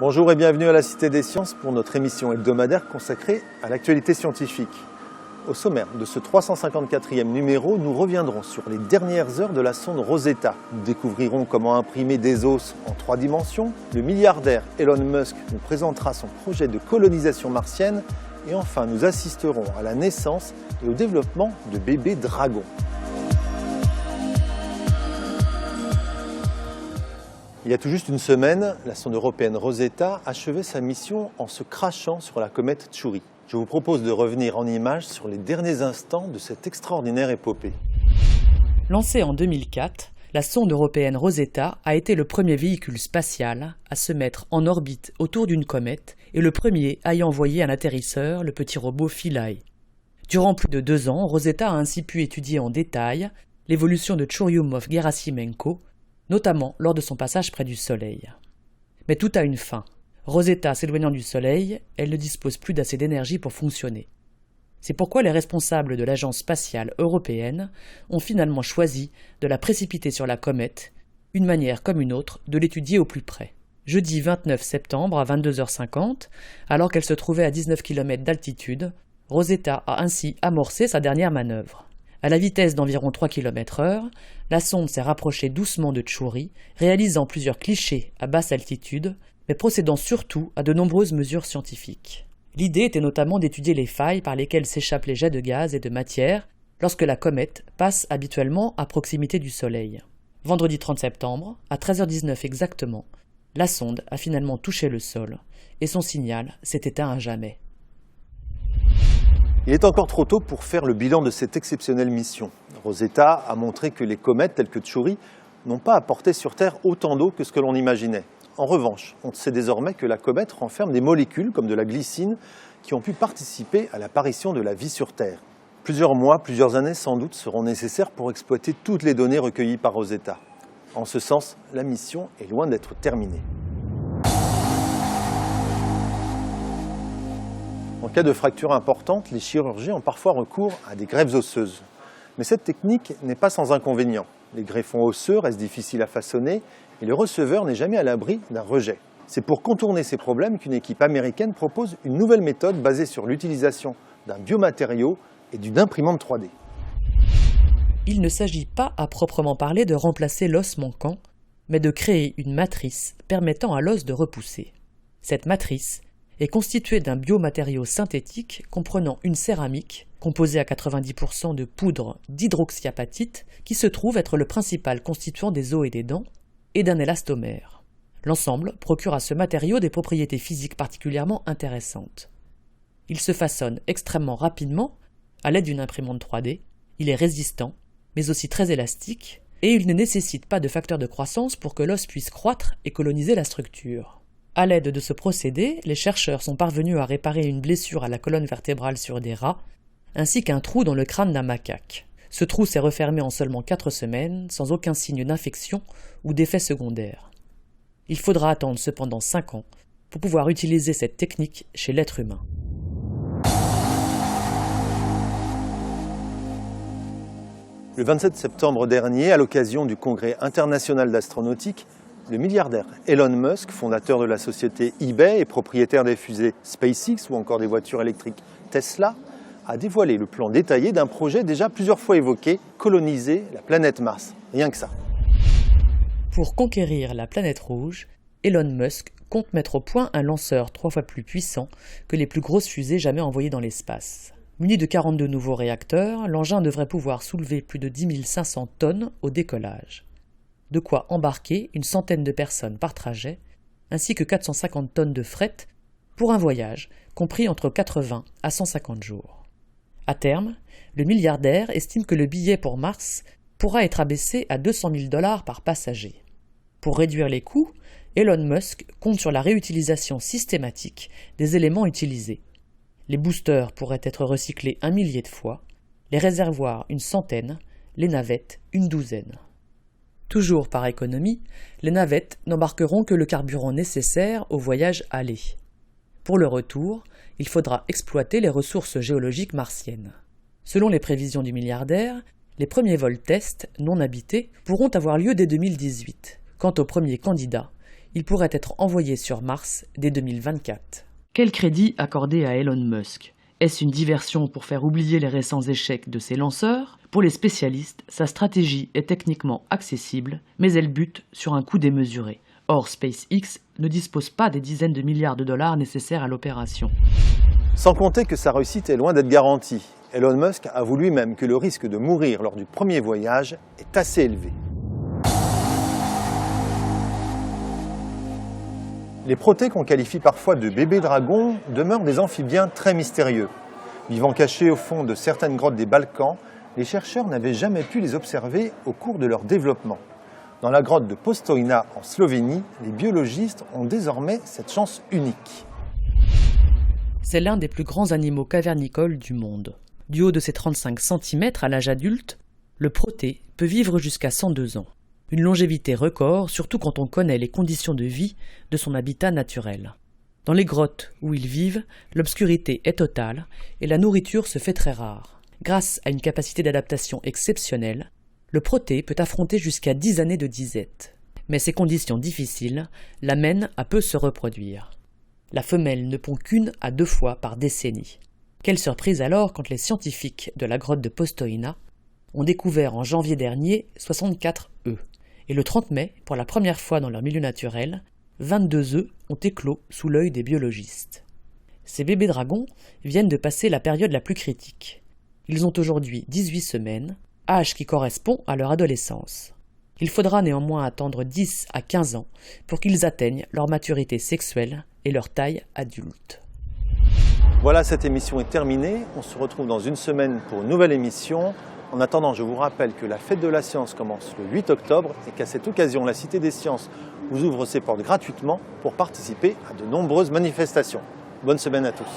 Bonjour et bienvenue à la Cité des Sciences pour notre émission hebdomadaire consacrée à l'actualité scientifique. Au sommaire de ce 354e numéro, nous reviendrons sur les dernières heures de la sonde Rosetta. Nous découvrirons comment imprimer des os en 3 dimensions. Le milliardaire Elon Musk nous présentera son projet de colonisation martienne. Et enfin, nous assisterons à la naissance et au développement de bébés dragons. Il y a tout juste une semaine, la sonde européenne Rosetta achevait sa mission en se crachant sur la comète Chury. Je vous propose de revenir en images sur les derniers instants de cette extraordinaire épopée. Lancée en 2004, la sonde européenne Rosetta a été le premier véhicule spatial à se mettre en orbite autour d'une comète et le premier à y envoyer un atterrisseur, le petit robot Philae. Durant plus de 2 ans, Rosetta a ainsi pu étudier en détail l'évolution de Churyumov-Gerasimenko, notamment lors de son passage près du Soleil. Mais tout a une fin. Rosetta s'éloignant du Soleil, elle ne dispose plus d'assez d'énergie pour fonctionner. C'est pourquoi les responsables de l'Agence spatiale européenne ont finalement choisi de la précipiter sur la comète, une manière comme une autre de l'étudier au plus près. Jeudi 29 septembre à 22h50, alors qu'elle se trouvait à 19 km d'altitude, Rosetta a ainsi amorcé sa dernière manœuvre. À la vitesse d'environ 3 km/h, la sonde s'est rapprochée doucement de Chury, réalisant plusieurs clichés à basse altitude, mais procédant surtout à de nombreuses mesures scientifiques. L'idée était notamment d'étudier les failles par lesquelles s'échappent les jets de gaz et de matière lorsque la comète passe habituellement à proximité du Soleil. Vendredi 30 septembre, à 13h19 exactement, la sonde a finalement touché le sol et son signal s'est éteint à jamais. Il est encore trop tôt pour faire le bilan de cette exceptionnelle mission. Rosetta a montré que les comètes telles que Chury n'ont pas apporté sur Terre autant d'eau que ce que l'on imaginait. En revanche, on sait désormais que la comète renferme des molécules comme de la glycine qui ont pu participer à l'apparition de la vie sur Terre. Plusieurs mois, plusieurs années sans doute seront nécessaires pour exploiter toutes les données recueillies par Rosetta. En ce sens, la mission est loin d'être terminée. En cas de fracture importante, les chirurgiens ont parfois recours à des greffes osseuses. Mais cette technique n'est pas sans inconvénients. Les greffons osseux restent difficiles à façonner et le receveur n'est jamais à l'abri d'un rejet. C'est pour contourner ces problèmes qu'une équipe américaine propose une nouvelle méthode basée sur l'utilisation d'un biomatériau et d'une imprimante 3D. Il ne s'agit pas à proprement parler de remplacer l'os manquant, mais de créer une matrice permettant à l'os de repousser. Cette matrice est constituée d'un biomatériau synthétique comprenant une céramique composée à 90% de poudre d'hydroxyapatite qui se trouve être le principal constituant des os et des dents, et d'un élastomère. L'ensemble procure à ce matériau des propriétés physiques particulièrement intéressantes. Il se façonne extrêmement rapidement à l'aide d'une imprimante 3D, il est résistant, mais aussi très élastique, et il ne nécessite pas de facteur de croissance pour que l'os puisse croître et coloniser la structure. À l'aide de ce procédé, les chercheurs sont parvenus à réparer une blessure à la colonne vertébrale sur des rats, ainsi qu'un trou dans le crâne d'un macaque. Ce trou s'est refermé en seulement 4 semaines, sans aucun signe d'infection ou d'effet secondaire. Il faudra attendre cependant 5 ans pour pouvoir utiliser cette technique chez l'être humain. Le 27 septembre dernier, à l'occasion du Congrès international d'astronautique, le milliardaire Elon Musk, fondateur de la société eBay et propriétaire des fusées SpaceX ou encore des voitures électriques Tesla, a dévoilé le plan détaillé d'un projet déjà plusieurs fois évoqué, coloniser la planète Mars. Rien que ça. Pour conquérir la planète rouge, Elon Musk compte mettre au point un lanceur 3 fois plus puissant que les plus grosses fusées jamais envoyées dans l'espace. Muni de 42 nouveaux réacteurs, l'engin devrait pouvoir soulever plus de 10 500 tonnes au décollage. De quoi embarquer une centaine de personnes par trajet, ainsi que 450 tonnes de fret pour un voyage compris entre 80 à 150 jours. À terme, le milliardaire estime que le billet pour Mars pourra être abaissé à 200 000 $ par passager. Pour réduire les coûts, Elon Musk compte sur la réutilisation systématique des éléments utilisés. Les boosters pourraient être recyclés 1 millier de fois, les réservoirs une centaine, les navettes une douzaine. Toujours par économie, les navettes n'embarqueront que le carburant nécessaire au voyage aller. Pour le retour, il faudra exploiter les ressources géologiques martiennes. Selon les prévisions du milliardaire, les premiers vols tests non habités pourront avoir lieu dès 2018. Quant aux premiers candidats, il pourrait être envoyé sur Mars dès 2024. Quel crédit accorder à Elon Musk ? Est-ce une diversion pour faire oublier les récents échecs de ses lanceurs ? Pour les spécialistes, sa stratégie est techniquement accessible, mais elle bute sur un coût démesuré. Or, SpaceX ne dispose pas des dizaines de milliards de dollars nécessaires à l'opération. Sans compter que sa réussite est loin d'être garantie. Elon Musk avoue lui-même que le risque de mourir lors du premier voyage est assez élevé. Les protées qu'on qualifie parfois de bébés dragons demeurent des amphibiens très mystérieux. Vivant cachés au fond de certaines grottes des Balkans, les chercheurs n'avaient jamais pu les observer au cours de leur développement. Dans la grotte de Postojna en Slovénie, les biologistes ont désormais cette chance unique. C'est l'un des plus grands animaux cavernicoles du monde. Du haut de ses 35 cm à l'âge adulte, le protée peut vivre jusqu'à 102 ans. Une longévité record, surtout quand on connaît les conditions de vie de son habitat naturel. Dans les grottes où ils vivent, l'obscurité est totale et la nourriture se fait très rare. Grâce à une capacité d'adaptation exceptionnelle, le protée peut affronter jusqu'à 10 années de disette. Mais ces conditions difficiles l'amènent à peu se reproduire. La femelle ne pond qu'1 à 2 fois par décennie. Quelle surprise alors quand les scientifiques de la grotte de Postojna ont découvert en janvier dernier 64 œufs. Et le 30 mai, pour la première fois dans leur milieu naturel, 22 œufs ont éclos sous l'œil des biologistes. Ces bébés dragons viennent de passer la période la plus critique. Ils ont aujourd'hui 18 semaines, âge qui correspond à leur adolescence. Il faudra néanmoins attendre 10 à 15 ans pour qu'ils atteignent leur maturité sexuelle et leur taille adulte. Voilà, cette émission est terminée. On se retrouve dans une semaine pour une nouvelle émission. En attendant, je vous rappelle que la Fête de la Science commence le 8 octobre et qu'à cette occasion, la Cité des Sciences vous ouvre ses portes gratuitement pour participer à de nombreuses manifestations. Bonne semaine à tous.